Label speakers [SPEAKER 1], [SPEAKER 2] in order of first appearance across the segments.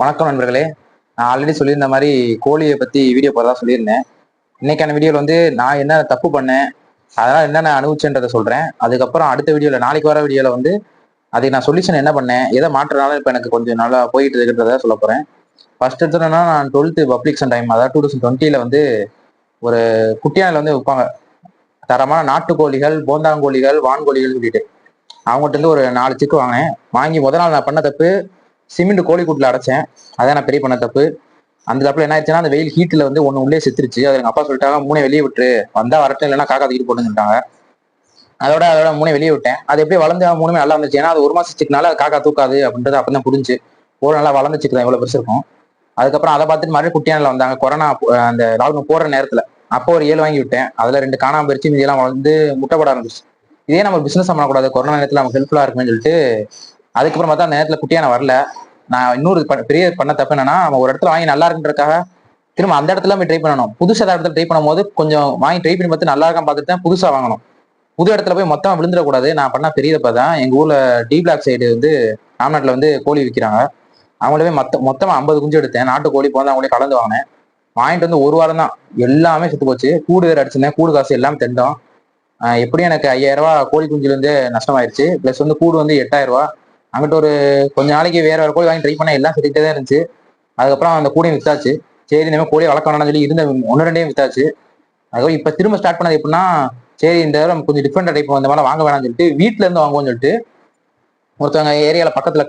[SPEAKER 1] வணக்கம் நண்பர்களே. நான் ஆல்ரெடி சொல்லியிருந்த மாதிரி கோழியை பத்தி வீடியோ போறதா சொல்லியிருந்தேன். இன்னைக்கான வீடியோல வந்து நான் என்ன தப்பு பண்ணேன், அதனால என்னென்ன அனுபவிச்சேன்றதை சொல்றேன். அதுக்கப்புறம் அடுத்த வீடியோல நாளைக்கு வர வீடியோல வந்து அதுக்கு நான் சொல்யூஷன் என்ன பண்ணேன், எதை மாற்றனால இப்ப எனக்கு கொஞ்சம் நல்லா போயிட்டு இருக்கிறத சொல்ல போறேன். ஃபர்ஸ்ட் எடுத்தோன்னா நான் 12th பப்ளிக்ஷன் டைம், அதாவது 2020 வந்து ஒரு குட்டியானில் வந்து விற்பாங்க தரமான நாட்டுக்கோழிகள், போந்தாங்கோழிகள், வான்கோழிகள் சொல்லிட்டு அவங்ககிட்ட இருந்து ஒரு 4 சிக்கு வாங்கினேன். வாங்கி முதல் நாள் நான் பண்ண தப்பு, சிமெண்ட் கோழிக்கூட்டில் அடைச்சேன். அதான் நான் பெரிய பண்ண தப்பு. அந்த தப்புல என்ன ஆயிடுச்சுன்னா, அந்த வெயில் ஹீட்ல வந்து ஒண்ணு உள்ளே செத்துருச்சு. அது எங்க அப்பா சொல்லிட்டாங்க, மூணை வெளியே விட்டுரு, வந்தா வரட்டும், இல்லைன்னா காக்கா தூக்கிட்டு போட்டுன்னு சொல்லிட்டாங்க. அதோட மூணை வெளியே விட்டேன். அது எப்படி வளர்ந்து மூணுமே நல்லா இருந்துச்சு. ஏன்னா அது ஒரு மாசத்துக்குனால அது காக்கா தூக்காது அப்படின்றது அப்பதான் புரிஞ்சு. ஒரு நல்லா வளர்ந்துச்சுக்கு தான் இவ்வளவு பெருசு இருக்கும். அதுக்கப்புறம் அதை பார்த்துட்டு மறுபடியும் குட்டியானில் வந்தாங்க கொரோனா அந்த லாக்டவுன் போற நேரத்துல. அப்போ ஒரு 7 வாங்கி விட்டேன். அதுல 2 காணாம போயிருச்சு, மீதியெல்லாம் வளர்ந்து முட்டை போட ஆரம்பிச்சு. இதே நம்ம பிசினஸ் பண்ணக்கூடாது, கொரோனா நேரத்துல நமக்கு ஹெல்ப்ஃபுல்லா இருக்குன்னு சொல்லிட்டு அதுக்கப்புறம் பார்த்தா அந்த நேரத்துல குட்டியான வரல. நான் இன்னொரு பெரிய பண்ண தப்பு என்னன்னா, நம்ம ஒரு இடத்துல வாங்கி நல்லா இருக்குன்றக்காக திரும்ப அந்த இடத்துல போய் ட்ரை பண்ணணும். புதுசா இடத்துல ட்ரை பண்ணும்போது கொஞ்சம் வாங்கி ட்ரை பண்ணி பார்த்து நல்லா இருக்கான்னு பார்த்துட்டு தான் புதுசா வாங்கணும். புது இடத்துல போய் மொத்தமா விழுந்துடக்கூடாது. நான் பண்ண பெரிய தப்பா தான். எங்க ஊர்ல டி பிளாக் சைடு வந்து ராம்நாட்ல வந்து கோழி விற்கிறாங்க. அவங்களே மொத்தமா 50 குஞ்சு எடுத்தேன். நாட்டு கோழி போது அவங்களே கலந்து வாங்கினேன். வாங்கிட்டு வந்து ஒரு வாரம் தான் எல்லாமே செத்து போச்சு. கூடு வேற அடிச்சிருந்தேன். கூடு காசு எல்லாம் தெண்டோம். எப்படியும் எனக்கு 5000 ரூபாய் கோழி குஞ்சுல இருந்து நஷ்டமாயிருச்சு. பிளஸ் வந்து கூடு வந்து 8000 ரூபாய். அங்கிட்ட ஒரு கொஞ்ச நாளைக்கு வேற வேற கோழி வாங்கி ட்ரை பண்ண எல்லாம் செத்துக்கிட்டே தான் இருந்துச்சு. அதுக்கப்புறம் அந்த கூடையும் வித்தாச்சு. சரி இந்த மாதிரி கோழியை வளர்க்க வேணாம்னு சொல்லி இருந்த 1 2 வித்தாச்சு. அதுக்கப்புறம் இப்ப திரும்ப ஸ்டார்ட் பண்ணது எப்படின்னா, சரி இந்த தடவை கொஞ்சம் டிஃப்ரெண்ட் டைப் இந்த மாதிரி வாங்க வேணாம்னு சொல்லிட்டு வீட்டுல இருந்து வாங்குவோம்னு சொல்லிட்டு ஒருத்தவங்க ஏரியால பக்கத்துல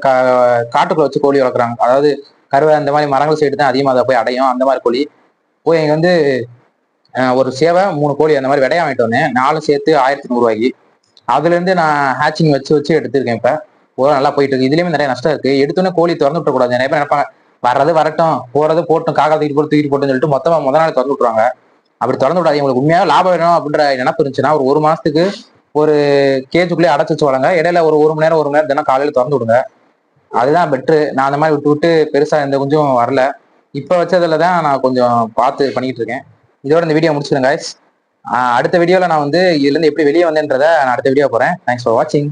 [SPEAKER 1] காட்டுக்குள்ள வச்சு கோழி வளர்க்குறாங்க. அதாவது கருவை அந்த மாதிரி மரங்கள் சைடு தான் அதிகமாக அதை போய் அடையும். அந்த மாதிரி கோழி போய் இங்க வந்து ஒரு சேவை 3 கோழி அந்த மாதிரி விடையா வாங்கிட்டு வந்தேன். 4 சேர்த்து 1100 ரூபாய்க்கு. அதுல இருந்து நான் ஹேச்சிங் வச்சு வச்சு எடுத்திருக்கேன். இப்ப ஒரு நல்லா போயிட்டு இருக்கு. இதுலயுமே நிறைய நஷ்டம் இருக்கு. எடுத்தோன்னே கோழி திறந்து விட்டக்கூடாது. நிறைய பேர் நினைப்பாங்க, வர்றது வரட்டும், போறது போட்டும், காக்கா தூக்கிட்டு போட்டுன்னு சொல்லிட்டு மொத்தமா முதல் நாள் திறந்து விட்டுருவாங்க. அப்படி திறந்து விடாது. உங்களுக்கு உண்மையாக லாபம் வேணும் அப்படின்ற நினைப்பு இருந்துச்சுன்னா ஒரு மாசத்துக்கு ஒரு கேஜுக்குள்ளே அடைச்சு வச்சு வளங்க. இடையில ஒரு மணி நேரம் தினம் காலையில திறந்து விடுங்க. அதுதான் பெட்ரு. நான் அந்த மாதிரி விட்டு விட்டு பெருசா எந்த கொஞ்சம் வரல. இப்ப வச்சதுல தான் நான் கொஞ்சம் பார்த்து பண்ணிட்டு இருக்கேன். இதோட இந்த வீடியோ முடிச்சிருங்க guys. அடுத்த வீடியோல நான் வந்து இதுல இருந்து எப்படி வெளியே வந்தேன்றதை நான் அடுத்த வீடியோ போறேன். தேங்க்ஸ் ஃபார் வாட்சிங்.